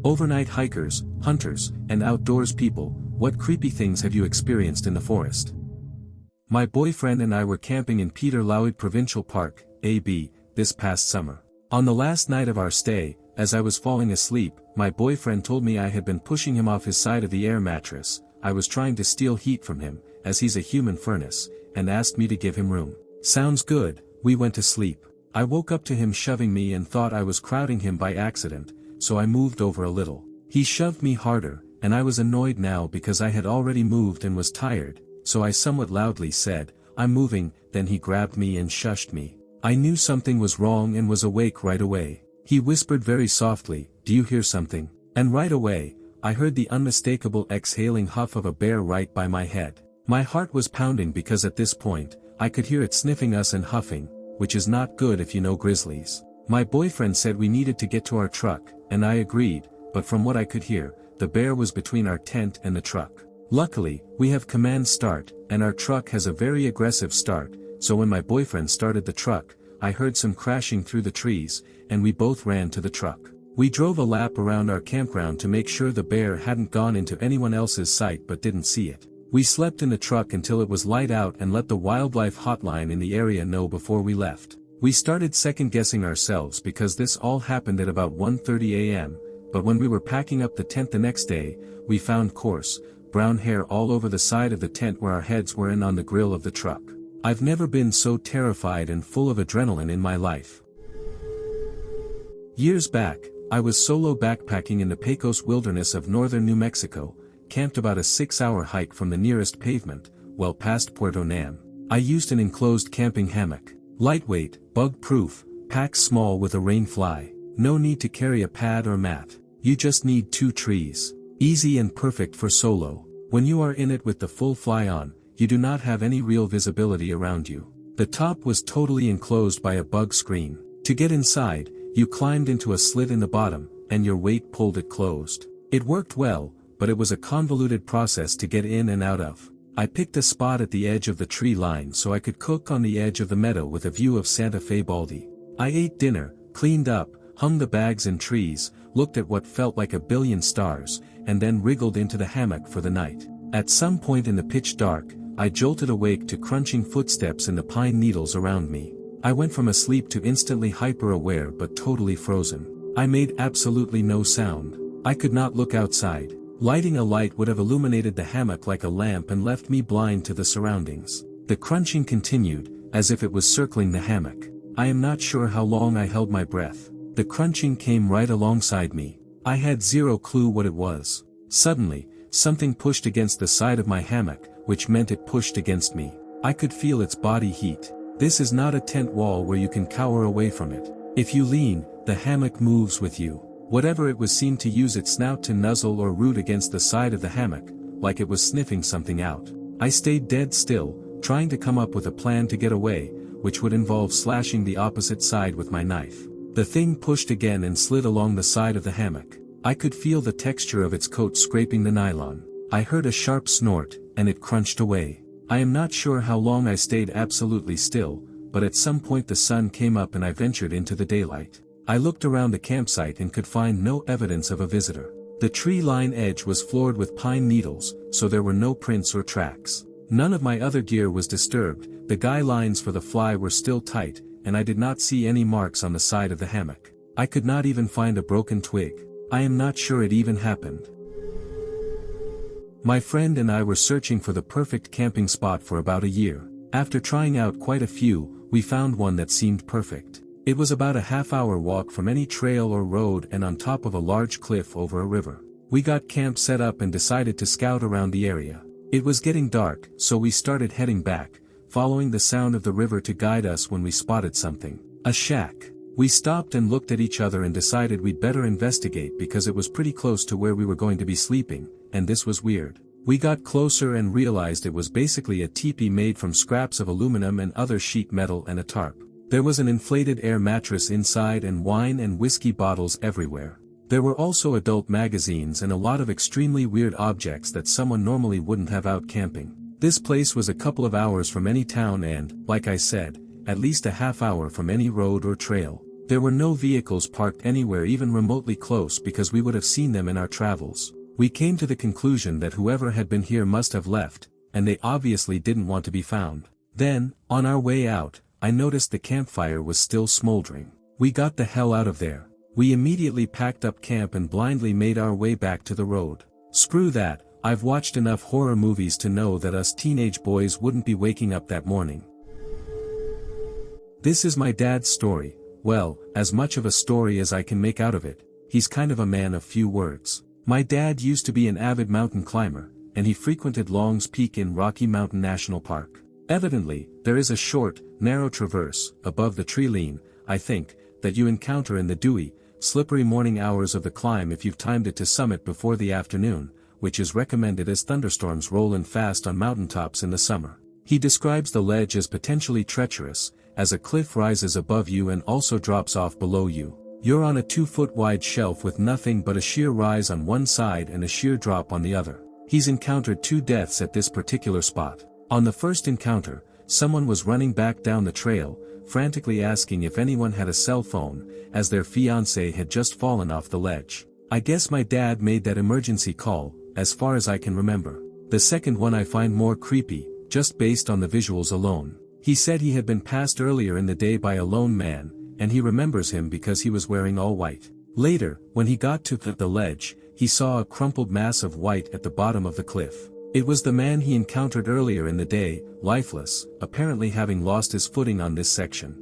Overnight hikers, hunters, and outdoors people, what creepy things have you experienced in the forest? My boyfriend and I were camping in Peter Lougheed Provincial Park, AB, this past summer. On the last night of our stay, as I was falling asleep, my boyfriend told me I had been pushing him off his side of the air mattress. I was trying to steal heat from him, as he's a human furnace, and asked me to give him room. Sounds good, we went to sleep. I woke up to him shoving me and thought I was crowding him by accident, so I moved over a little. He shoved me harder, and I was annoyed now because I had already moved and was tired, so I somewhat loudly said, "I'm moving," then he grabbed me and shushed me. I knew something was wrong and was awake right away. He whispered very softly, "Do you hear something?" And right away, I heard the unmistakable exhaling huff of a bear right by my head. My heart was pounding because at this point, I could hear it sniffing us and huffing, which is not good if you know grizzlies. My boyfriend said we needed to get to our truck, and I agreed, but from what I could hear, the bear was between our tent and the truck. Luckily, we have command start, and our truck has a very aggressive start, so when my boyfriend started the truck, I heard some crashing through the trees, and we both ran to the truck. We drove a lap around our campground to make sure the bear hadn't gone into anyone else's sight but didn't see it. We slept in the truck until it was light out and let the wildlife hotline in the area know before we left. We started second-guessing ourselves because this all happened at about 1:30 a.m., but when we were packing up the tent the next day, we found coarse, brown hair all over the side of the tent where our heads were and on the grill of the truck. I've never been so terrified and full of adrenaline in my life. Years back, I was solo backpacking in the Pecos wilderness of northern New Mexico, camped about a 6-hour hike from the nearest pavement, well past Puerto Nam. I used an enclosed camping hammock. Lightweight, bug-proof, packs small with a rain fly. No need to carry a pad or mat. You just need 2 trees. Easy and perfect for solo. When you are in it with the full fly on, you do not have any real visibility around you. The top was totally enclosed by a bug screen. To get inside, you climbed into a slit in the bottom, and your weight pulled it closed. It worked well, but it was a convoluted process to get in and out of. I picked a spot at the edge of the tree line so I could cook on the edge of the meadow with a view of Santa Fe Baldy. I ate dinner, cleaned up, hung the bags in trees, looked at what felt like a billion stars, and then wriggled into the hammock for the night. At some point in the pitch dark, I jolted awake to crunching footsteps in the pine needles around me. I went from asleep to instantly hyper-aware but totally frozen. I made absolutely no sound. I could not look outside. Lighting a light would have illuminated the hammock like a lamp and left me blind to the surroundings. The crunching continued, as if it was circling the hammock. I am not sure how long I held my breath. The crunching came right alongside me. I had zero clue what it was. Suddenly, something pushed against the side of my hammock, which meant it pushed against me. I could feel its body heat. This is not a tent wall where you can cower away from it. If you lean, the hammock moves with you. Whatever it was seemed to use its snout to nuzzle or root against the side of the hammock, like it was sniffing something out. I stayed dead still, trying to come up with a plan to get away, which would involve slashing the opposite side with my knife. The thing pushed again and slid along the side of the hammock. I could feel the texture of its coat scraping the nylon. I heard a sharp snort, and it crunched away. I am not sure how long I stayed absolutely still, but at some point the sun came up and I ventured into the daylight. I looked around the campsite and could find no evidence of a visitor. The tree line edge was floored with pine needles, so there were no prints or tracks. None of my other gear was disturbed, the guy lines for the fly were still tight, and I did not see any marks on the side of the hammock. I could not even find a broken twig. I am not sure it even happened. My friend and I were searching for the perfect camping spot for about a year. After trying out quite a few, we found one that seemed perfect. It was about a half-hour walk from any trail or road and on top of a large cliff over a river. We got camp set up and decided to scout around the area. It was getting dark, so we started heading back, following the sound of the river to guide us when we spotted something. A shack. We stopped and looked at each other and decided we'd better investigate because it was pretty close to where we were going to be sleeping, and this was weird. We got closer and realized it was basically a teepee made from scraps of aluminum and other sheet metal and a tarp. There was an inflated air mattress inside and wine and whiskey bottles everywhere. There were also adult magazines and a lot of extremely weird objects that someone normally wouldn't have out camping. This place was a couple of hours from any town and, like I said, at least a half hour from any road or trail. There were no vehicles parked anywhere even remotely close because we would have seen them in our travels. We came to the conclusion that whoever had been here must have left, and they obviously didn't want to be found. Then, on our way out, I noticed the campfire was still smoldering. We got the hell out of there. We immediately packed up camp and blindly made our way back to the road. Screw that, I've watched enough horror movies to know that us teenage boys wouldn't be waking up that morning. This is my dad's story, well, as much of a story as I can make out of it. He's kind of a man of few words. My dad used to be an avid mountain climber, and he frequented Long's Peak in Rocky Mountain National Park. Evidently, there is a short, narrow traverse, above the tree line, I think, that you encounter in the dewy, slippery morning hours of the climb if you've timed it to summit before the afternoon, which is recommended as thunderstorms roll in fast on mountaintops in the summer. He describes the ledge as potentially treacherous, as a cliff rises above you and also drops off below you. You're on a 2-foot wide shelf with nothing but a sheer rise on one side and a sheer drop on the other. He's encountered 2 deaths at this particular spot. On the first encounter, someone was running back down the trail, frantically asking if anyone had a cell phone, as their fiancé had just fallen off the ledge. I guess my dad made that emergency call, as far as I can remember. The second one I find more creepy, just based on the visuals alone. He said he had been passed earlier in the day by a lone man, and he remembers him because he was wearing all white. Later, when he got to the ledge, he saw a crumpled mass of white at the bottom of the cliff. It was the man he encountered earlier in the day, lifeless, apparently having lost his footing on this section.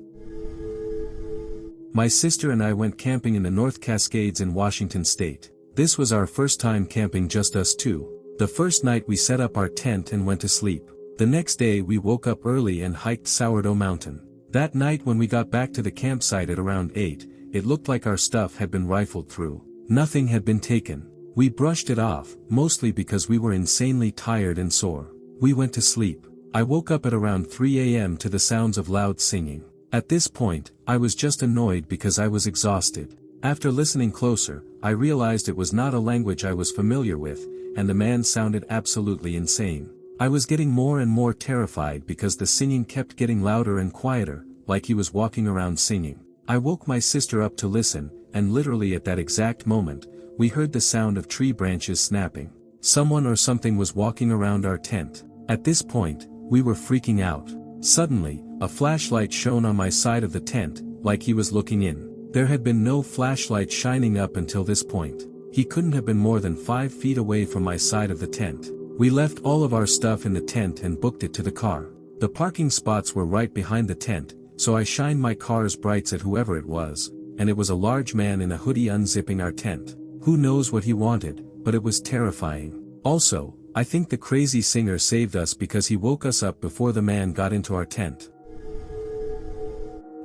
My sister and I went camping in the North Cascades in Washington State. This was our first time camping, just us two. The first night we set up our tent and went to sleep. The next day we woke up early and hiked Sourdough Mountain. That night when we got back to the campsite at around 8, it looked like our stuff had been rifled through. Nothing had been taken. We brushed it off, mostly because we were insanely tired and sore. We went to sleep. I woke up at around 3 a.m. to the sounds of loud singing. At this point, I was just annoyed because I was exhausted. After listening closer, I realized it was not a language I was familiar with, and the man sounded absolutely insane. I was getting more and more terrified because the singing kept getting louder and quieter, like he was walking around singing. I woke my sister up to listen, and literally at that exact moment, we heard the sound of tree branches snapping. Someone or something was walking around our tent. At this point, we were freaking out. Suddenly, a flashlight shone on my side of the tent, like he was looking in. There had been no flashlight shining up until this point. He couldn't have been more than 5 feet away from my side of the tent. We left all of our stuff in the tent and booked it to the car. The parking spots were right behind the tent, so I shined my car's brights at whoever it was, and it was a large man in a hoodie unzipping our tent. Who knows what he wanted, but it was terrifying. Also, I think the crazy singer saved us because he woke us up before the man got into our tent.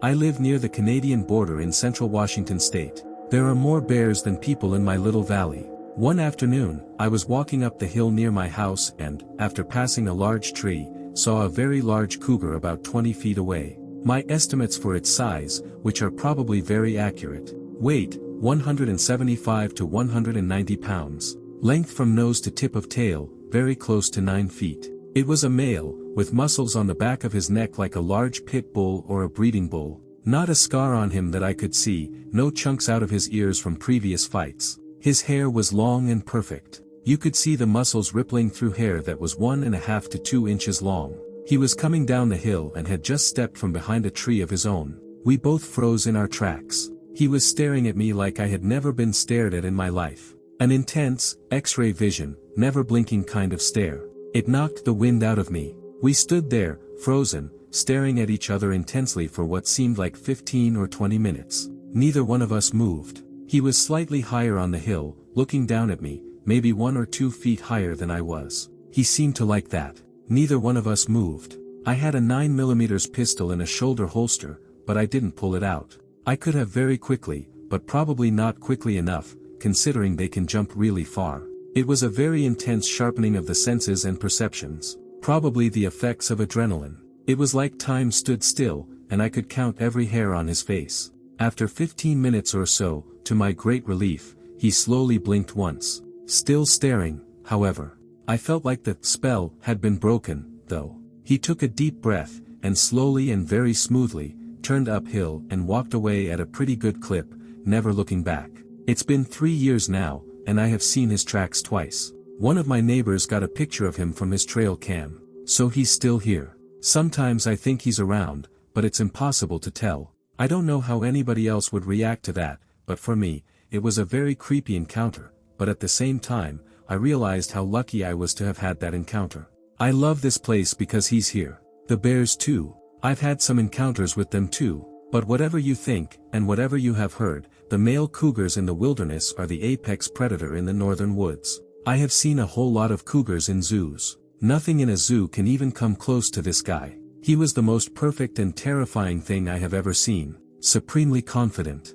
I live near the Canadian border in central Washington state. There are more bears than people in my little valley. One afternoon, I was walking up the hill near my house and, after passing a large tree, saw a very large cougar about 20 feet away. My estimates for its size, which are probably very accurate. Weight, 175 to 190 pounds. Length from nose to tip of tail, very close to 9 feet. It was a male, with muscles on the back of his neck like a large pit bull or a breeding bull. Not a scar on him that I could see, no chunks out of his ears from previous fights. His hair was long and perfect. You could see the muscles rippling through hair that was 1.5 to 2 inches long. He was coming down the hill and had just stepped from behind a tree of his own. We both froze in our tracks. He was staring at me like I had never been stared at in my life. An intense, X-ray vision, never blinking kind of stare. It knocked the wind out of me. We stood there, frozen, staring at each other intensely for what seemed like 15 or 20 minutes. Neither one of us moved. He was slightly higher on the hill, looking down at me, maybe 1 or 2 feet higher than I was. He seemed to like that. Neither one of us moved. I had a 9mm pistol in a shoulder holster, but I didn't pull it out. I could have very quickly, but probably not quickly enough, considering they can jump really far. It was a very intense sharpening of the senses and perceptions. Probably the effects of adrenaline. It was like time stood still, and I could count every hair on his face. After 15 minutes or so, to my great relief, he slowly blinked once. Still staring, however. I felt like the spell had been broken, though. He took a deep breath, and slowly and very smoothly, turned uphill and walked away at a pretty good clip, never looking back. It's been 3 years now, and I have seen his tracks twice. One of my neighbors got a picture of him from his trail cam. So he's still here. Sometimes I think he's around, but it's impossible to tell. I don't know how anybody else would react to that, but for me, it was a very creepy encounter, but at the same time, I realized how lucky I was to have had that encounter. I love this place because he's here. The bears too. I've had some encounters with them too, but whatever you think, and whatever you have heard, the male cougars in the wilderness are the apex predator in the northern woods. I have seen a whole lot of cougars in zoos. Nothing in a zoo can even come close to this guy. He was the most perfect and terrifying thing I have ever seen, supremely confident.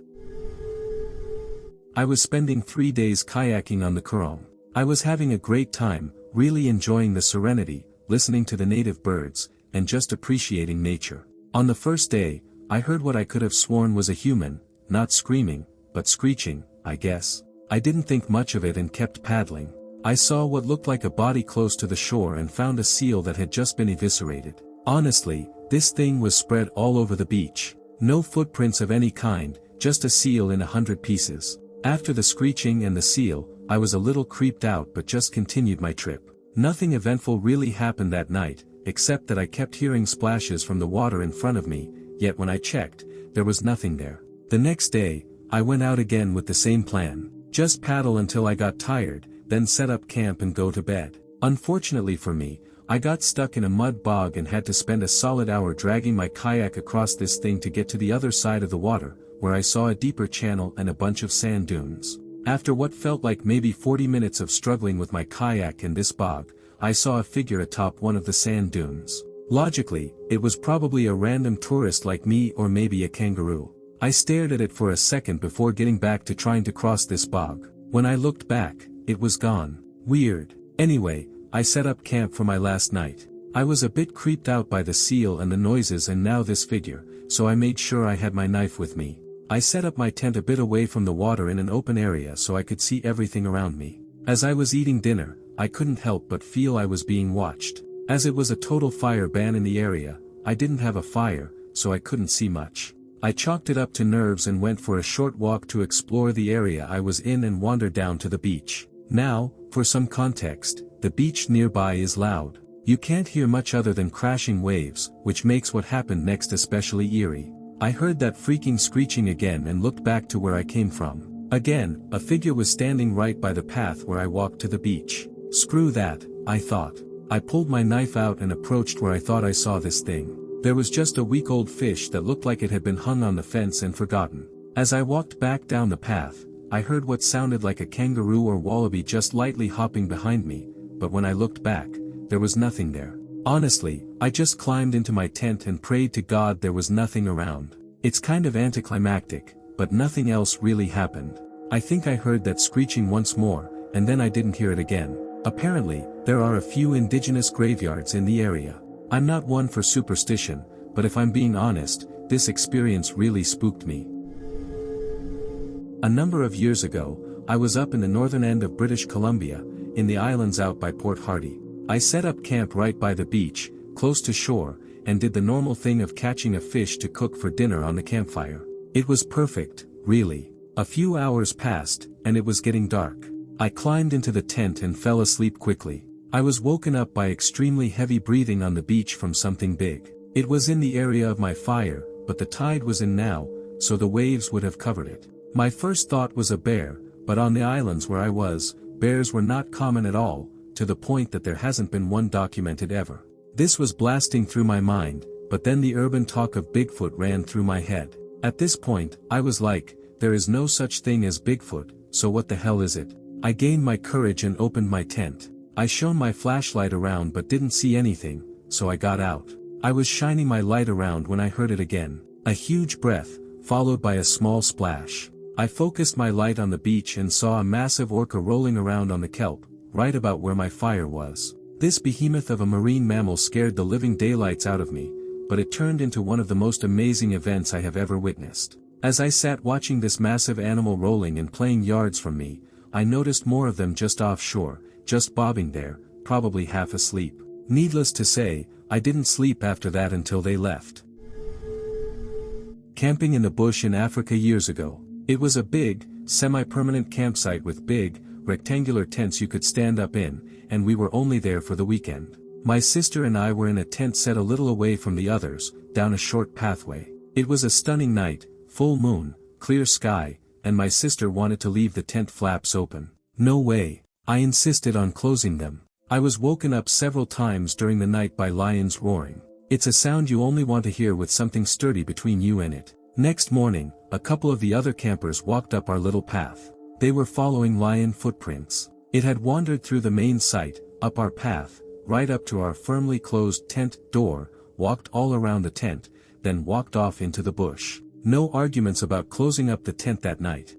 I was spending 3 days kayaking on the Kurong. I was having a great time, really enjoying the serenity, listening to the native birds, and just appreciating nature. On the first day, I heard what I could have sworn was a human, not screaming, but screeching, I guess. I didn't think much of it and kept paddling. I saw what looked like a body close to the shore and found a seal that had just been eviscerated. Honestly, this thing was spread all over the beach. No footprints of any kind, just a seal in 100 pieces. After the screeching and the seal, I was a little creeped out but just continued my trip. Nothing eventful really happened that night, except that I kept hearing splashes from the water in front of me, yet when I checked, there was nothing there. The next day, I went out again with the same plan. Just paddle until I got tired, then set up camp and go to bed. Unfortunately for me, I got stuck in a mud bog and had to spend a solid hour dragging my kayak across this thing to get to the other side of the water, where I saw a deeper channel and a bunch of sand dunes. After what felt like maybe 40 minutes of struggling with my kayak and this bog, I saw a figure atop one of the sand dunes. Logically, it was probably a random tourist like me or maybe a kangaroo. I stared at it for a second before getting back to trying to cross this bog. When I looked back, it was gone. Weird. Anyway, I set up camp for my last night. I was a bit creeped out by the seal and the noises and now this figure, so I made sure I had my knife with me. I set up my tent a bit away from the water in an open area so I could see everything around me. As I was eating dinner, I couldn't help but feel I was being watched. As it was a total fire ban in the area, I didn't have a fire, so I couldn't see much. I chalked it up to nerves and went for a short walk to explore the area I was in and wandered down to the beach. Now, for some context, the beach nearby is loud. You can't hear much other than crashing waves, which makes what happened next especially eerie. I heard that freaking screeching again and looked back to where I came from. Again, a figure was standing right by the path where I walked to the beach. Screw that, I thought. I pulled my knife out and approached where I thought I saw this thing. There was just a week-old fish that looked like it had been hung on the fence and forgotten. As I walked back down the path, I heard what sounded like a kangaroo or wallaby just lightly hopping behind me, but when I looked back, there was nothing there. Honestly, I just climbed into my tent and prayed to God there was nothing around. It's kind of anticlimactic, but nothing else really happened. I think I heard that screeching once more, and then I didn't hear it again. Apparently, there are a few indigenous graveyards in the area. I'm not one for superstition, but if I'm being honest, this experience really spooked me. A number of years ago, I was up in the northern end of British Columbia, in the islands out by Port Hardy. I set up camp right by the beach, close to shore, and did the normal thing of catching a fish to cook for dinner on the campfire. It was perfect, really. A few hours passed, and it was getting dark. I climbed into the tent and fell asleep quickly. I was woken up by extremely heavy breathing on the beach from something big. It was in the area of my fire, but the tide was in now, so the waves would have covered it. My first thought was a bear, but on the islands where I was, bears were not common at all, to the point that there hasn't been one documented ever. This was blasting through my mind, but then the urban talk of Bigfoot ran through my head. At this point, I was like, there is no such thing as Bigfoot, so what the hell is it? I gained my courage and opened my tent. I shone my flashlight around but didn't see anything, so I got out. I was shining my light around when I heard it again. A huge breath, followed by a small splash. I focused my light on the beach and saw a massive orca rolling around on the kelp, right about where my fire was. This behemoth of a marine mammal scared the living daylights out of me, but it turned into one of the most amazing events I have ever witnessed. As I sat watching this massive animal rolling and playing yards from me, I noticed more of them just offshore, just bobbing there, probably half asleep. Needless to say, I didn't sleep after that until they left. Camping in the bush in Africa years ago. It was a big, semi-permanent campsite with big, rectangular tents you could stand up in, and we were only there for the weekend. My sister and I were in a tent set a little away from the others, down a short pathway. It was a stunning night, full moon, clear sky, and my sister wanted to leave the tent flaps open. No way. I insisted on closing them. I was woken up several times during the night by lions roaring. It's a sound you only want to hear with something sturdy between you and it. Next morning, a couple of the other campers walked up our little path. They were following lion footprints. It had wandered through the main site, up our path, right up to our firmly closed tent door, walked all around the tent, then walked off into the bush. No arguments about closing up the tent that night.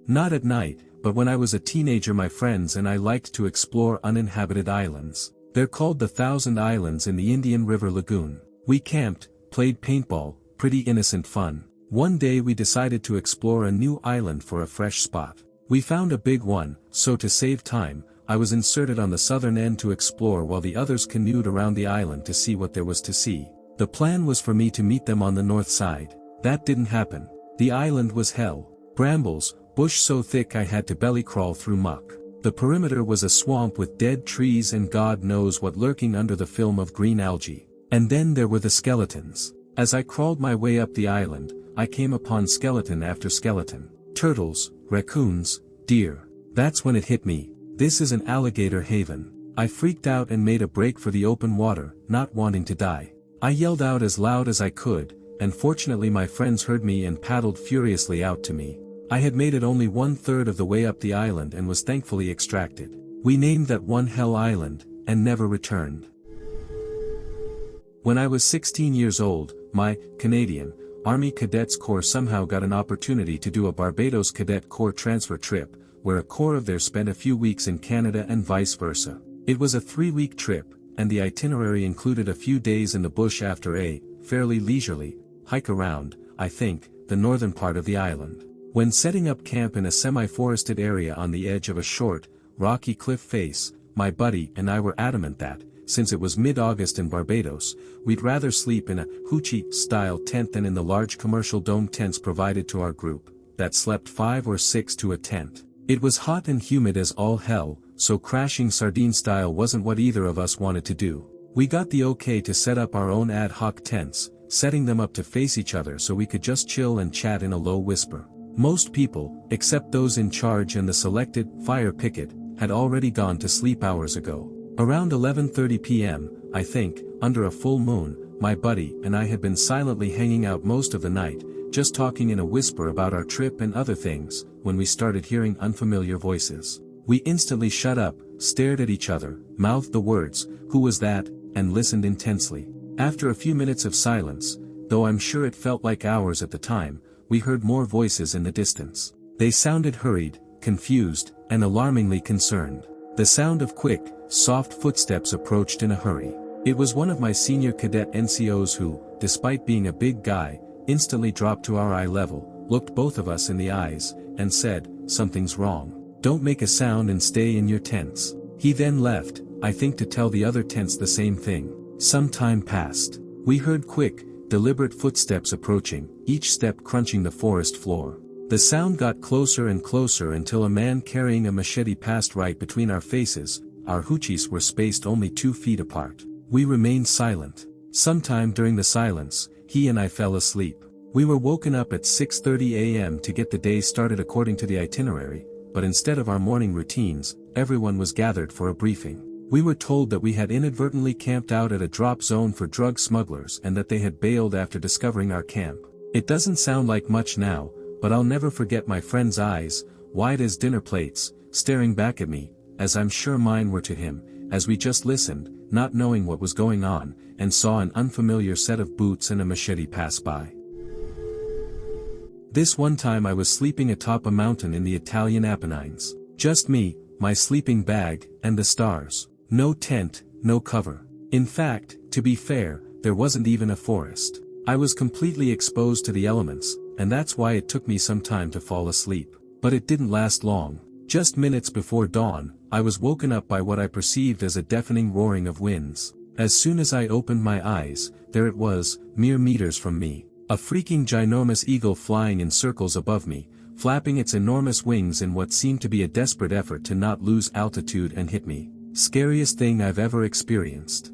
Not at night, but when I was a teenager my friends and I liked to explore uninhabited islands. They're called the Thousand Islands in the Indian River Lagoon. We camped, played paintball, pretty innocent fun. One day we decided to explore a new island for a fresh spot. We found a big one, so to save time, I was inserted on the southern end to explore while the others canoed around the island to see what there was to see. The plan was for me to meet them on the north side. That didn't happen. The island was hell. Brambles, bush so thick I had to belly crawl through muck. The perimeter was a swamp with dead trees and God knows what lurking under the film of green algae. And then there were the skeletons. As I crawled my way up the island, I came upon skeleton after skeleton. Turtles, raccoons, deer. That's when it hit me. This is an alligator haven. I freaked out and made a break for the open water, not wanting to die. I yelled out as loud as I could, and fortunately my friends heard me and paddled furiously out to me. I had made it only 1/3 of the way up the island and was thankfully extracted. We named that one Hell Island, and never returned. When I was 16 years old, my Canadian Army Cadets Corps somehow got an opportunity to do a Barbados Cadet Corps transfer trip, where a corps of theirs spent a few weeks in Canada and vice versa. It was a 3-week trip, and the itinerary included a few days in the bush after a fairly leisurely hike around, I think, the northern part of the island. When setting up camp in a semi-forested area on the edge of a short, rocky cliff face, my buddy and I were adamant that, since it was mid-August in Barbados, we'd rather sleep in a hoochie-style tent than in the large commercial dome tents provided to our group, that slept 5 or 6 to a tent. It was hot and humid as all hell, so crashing sardine style wasn't what either of us wanted to do. We got the okay to set up our own ad hoc tents, setting them up to face each other so we could just chill and chat in a low whisper. Most people, except those in charge and the selected fire picket, had already gone to sleep hours ago. Around 11:30 p.m., I think, under a full moon, my buddy and I had been silently hanging out most of the night, just talking in a whisper about our trip and other things, when we started hearing unfamiliar voices. We instantly shut up, stared at each other, mouthed the words, "Who was that?" and listened intensely. After a few minutes of silence, though I'm sure it felt like hours at the time, we heard more voices in the distance. They sounded hurried, confused, and alarmingly concerned. The sound of quick, soft footsteps approached in a hurry. It was one of my senior cadet NCOs who, despite being a big guy, instantly dropped to our eye level, looked both of us in the eyes, and said, "Something's wrong. Don't make a sound and stay in your tents." He then left, I think to tell the other tents the same thing. Some time passed. We heard quick, deliberate footsteps approaching, each step crunching the forest floor. The sound got closer and closer until a man carrying a machete passed right between our faces. Our hoochies were spaced only 2 feet apart. We remained silent. Sometime during the silence, he and I fell asleep. We were woken up at 6:30 a.m. to get the day started according to the itinerary, but instead of our morning routines, everyone was gathered for a briefing. We were told that we had inadvertently camped out at a drop zone for drug smugglers and that they had bailed after discovering our camp. It doesn't sound like much now, but I'll never forget my friend's eyes, wide as dinner plates, staring back at me, as I'm sure mine were to him, as we just listened, not knowing what was going on, and saw an unfamiliar set of boots and a machete pass by. This one time I was sleeping atop a mountain in the Italian Apennines. Just me, my sleeping bag, and the stars. No tent, no cover. In fact, to be fair, there wasn't even a forest. I was completely exposed to the elements, and that's why it took me some time to fall asleep. But it didn't last long. Just minutes before dawn, I was woken up by what I perceived as a deafening roaring of winds. As soon as I opened my eyes, there it was, mere meters from me. A freaking ginormous eagle flying in circles above me, flapping its enormous wings in what seemed to be a desperate effort to not lose altitude and hit me. Scariest thing I've ever experienced.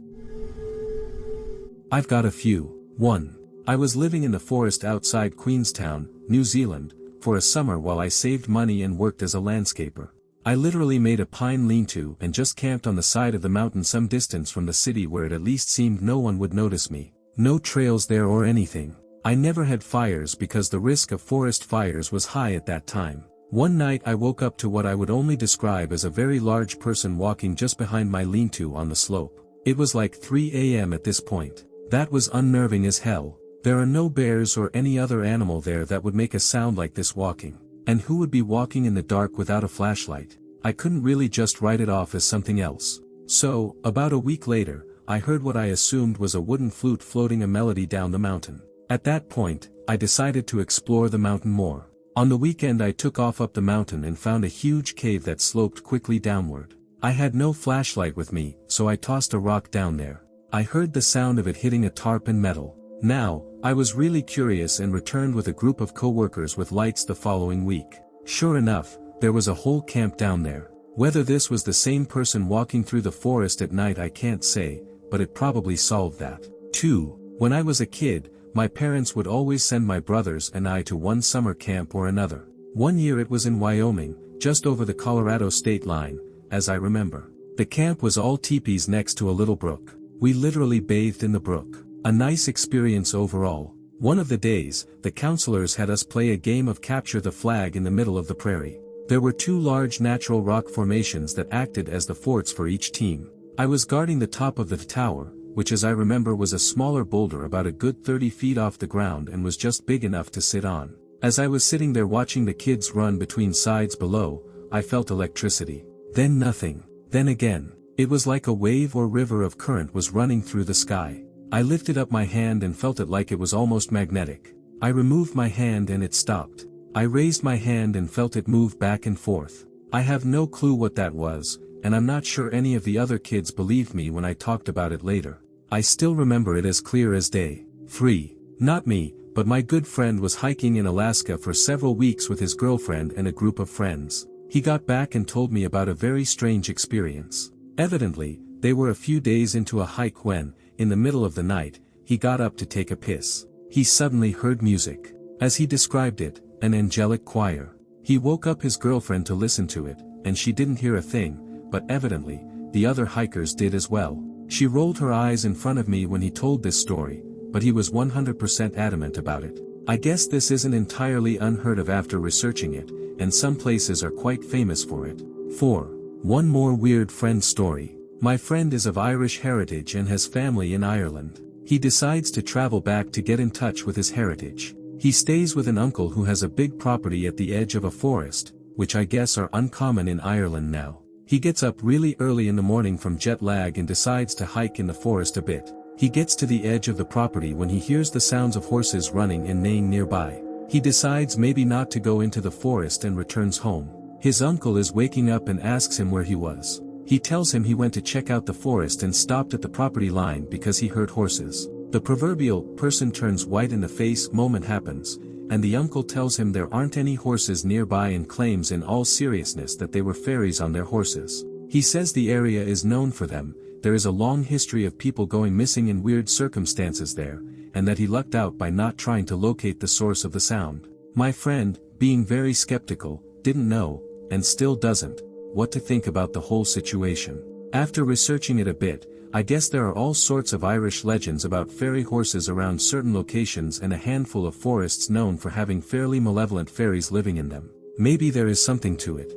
I've got a few. 1. I was living in the forest outside Queenstown, New Zealand, for a summer while I saved money and worked as a landscaper. I literally made a pine lean-to and just camped on the side of the mountain some distance from the city where it at least seemed no one would notice me. No trails there or anything. I never had fires because the risk of forest fires was high at that time. One night I woke up to what I would only describe as a very large person walking just behind my lean-to on the slope. It was like 3 a.m. at this point. That was unnerving as hell. There are no bears or any other animal there that would make a sound like this walking. And who would be walking in the dark without a flashlight? I couldn't really just write it off as something else. So, about a week later, I heard what I assumed was a wooden flute floating a melody down the mountain. At that point, I decided to explore the mountain more. On the weekend I took off up the mountain and found a huge cave that sloped quickly downward. I had no flashlight with me, so I tossed a rock down there. I heard the sound of it hitting a tarp and metal. Now, I was really curious and returned with a group of co-workers with lights the following week. Sure enough, there was a whole camp down there. Whether this was the same person walking through the forest at night I can't say, but it probably solved that. 2. When I was a kid, my parents would always send my brothers and I to one summer camp or another. One year it was in Wyoming, just over the Colorado state line, as I remember. The camp was all teepees next to a little brook. We literally bathed in the brook. A nice experience overall. One of the days, the counselors had us play a game of capture the flag in the middle of the prairie. There were 2 large natural rock formations that acted as the forts for each team. I was guarding the top of the tower, which as I remember was a smaller boulder about a good 30 feet off the ground and was just big enough to sit on. As I was sitting there watching the kids run between sides below, I felt electricity. Then nothing. Then again. It was like a wave or river of current was running through the sky. I lifted up my hand and felt it like it was almost magnetic. I removed my hand and it stopped. I raised my hand and felt it move back and forth. I have no clue what that was, and I'm not sure any of the other kids believed me when I talked about it later. I still remember it as clear as day. 3. Not me, but my good friend was hiking in Alaska for several weeks with his girlfriend and a group of friends. He got back and told me about a very strange experience. Evidently, they were a few days into a hike when, in the middle of the night, he got up to take a piss. He suddenly heard music. As he described it, an angelic choir. He woke up his girlfriend to listen to it, and she didn't hear a thing, but evidently, the other hikers did as well. She rolled her eyes in front of me when he told this story, but he was 100% adamant about it. I guess this isn't entirely unheard of after researching it, and some places are quite famous for it. 4. One more weird friend story. My friend is of Irish heritage and has family in Ireland. He decides to travel back to get in touch with his heritage. He stays with an uncle who has a big property at the edge of a forest, which I guess are uncommon in Ireland now. He gets up really early in the morning from jet lag and decides to hike in the forest a bit. He gets to the edge of the property when he hears the sounds of horses running and neighing nearby. He decides maybe not to go into the forest and returns home. His uncle is waking up and asks him where he was. He tells him he went to check out the forest and stopped at the property line because he heard horses. The proverbial person turns white in the face moment happens, and the uncle tells him there aren't any horses nearby and claims in all seriousness that they were fairies on their horses. He says the area is known for them, there is a long history of people going missing in weird circumstances there, and that he lucked out by not trying to locate the source of the sound. My friend, being very skeptical, didn't know, and still doesn't, what to think about the whole situation. After researching it a bit, I guess there are all sorts of Irish legends about fairy horses around certain locations and a handful of forests known for having fairly malevolent fairies living in them. Maybe there is something to it.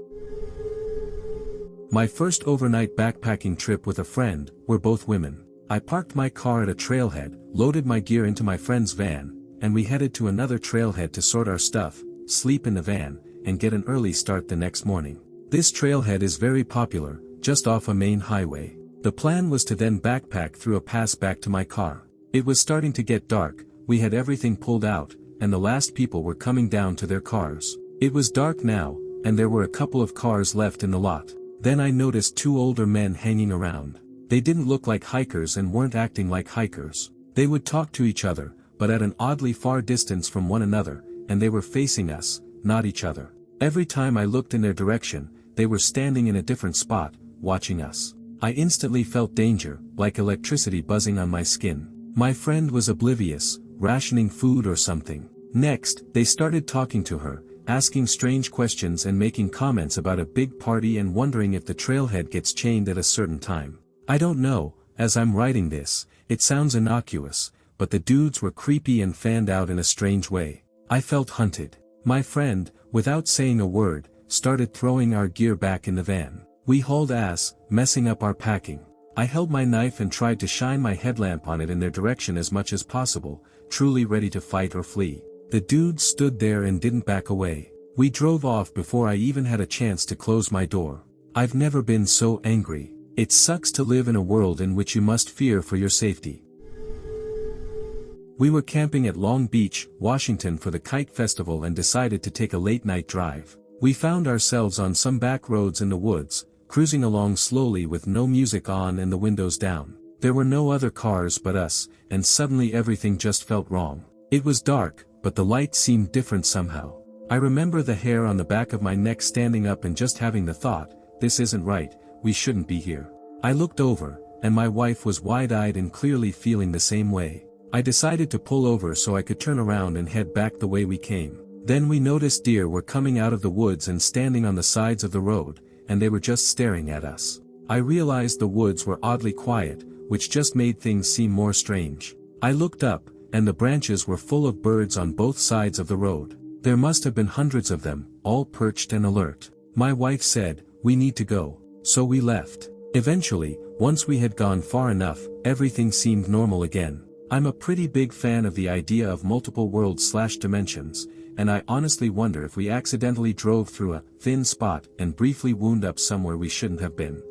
My first overnight backpacking trip with a friend were both women. I parked my car at a trailhead, loaded my gear into my friend's van, and we headed to another trailhead to sort our stuff, sleep in the van, and get an early start the next morning. This trailhead is very popular, just off a main highway. The plan was to then backpack through a pass back to my car. It was starting to get dark, we had everything pulled out, and the last people were coming down to their cars. It was dark now, and there were a couple of cars left in the lot. Then I noticed 2 older men hanging around. They didn't look like hikers and weren't acting like hikers. They would talk to each other, but at an oddly far distance from one another, and they were facing us, not each other. Every time I looked in their direction, they were standing in a different spot, watching us. I instantly felt danger, like electricity buzzing on my skin. My friend was oblivious, rationing food or something. Next, they started talking to her, asking strange questions and making comments about a big party and wondering if the trailhead gets chained at a certain time. I don't know, as I'm writing this, it sounds innocuous, but the dudes were creepy and fanned out in a strange way. I felt hunted. My friend, without saying a word, started throwing our gear back in the van. We hauled ass, messing up our packing. I held my knife and tried to shine my headlamp on it in their direction as much as possible, truly ready to fight or flee. The dudes stood there and didn't back away. We drove off before I even had a chance to close my door. I've never been so angry. It sucks to live in a world in which you must fear for your safety. We were camping at Long Beach, Washington for the Kite Festival and decided to take a late-night drive. We found ourselves on some back roads in the woods, cruising along slowly with no music on and the windows down. There were no other cars but us, and suddenly everything just felt wrong. It was dark, but the light seemed different somehow. I remember the hair on the back of my neck standing up and just having the thought, this isn't right, we shouldn't be here. I looked over, and my wife was wide-eyed and clearly feeling the same way. I decided to pull over so I could turn around and head back the way we came. Then we noticed deer were coming out of the woods and standing on the sides of the road, and they were just staring at us. I realized the woods were oddly quiet, which just made things seem more strange. I looked up, and the branches were full of birds on both sides of the road. There must have been hundreds of them, all perched and alert. My wife said, "We need to go." So we left. Eventually, once we had gone far enough, everything seemed normal again. I'm a pretty big fan of the idea of multiple worlds/dimensions, and I honestly wonder if we accidentally drove through a thin spot and briefly wound up somewhere we shouldn't have been.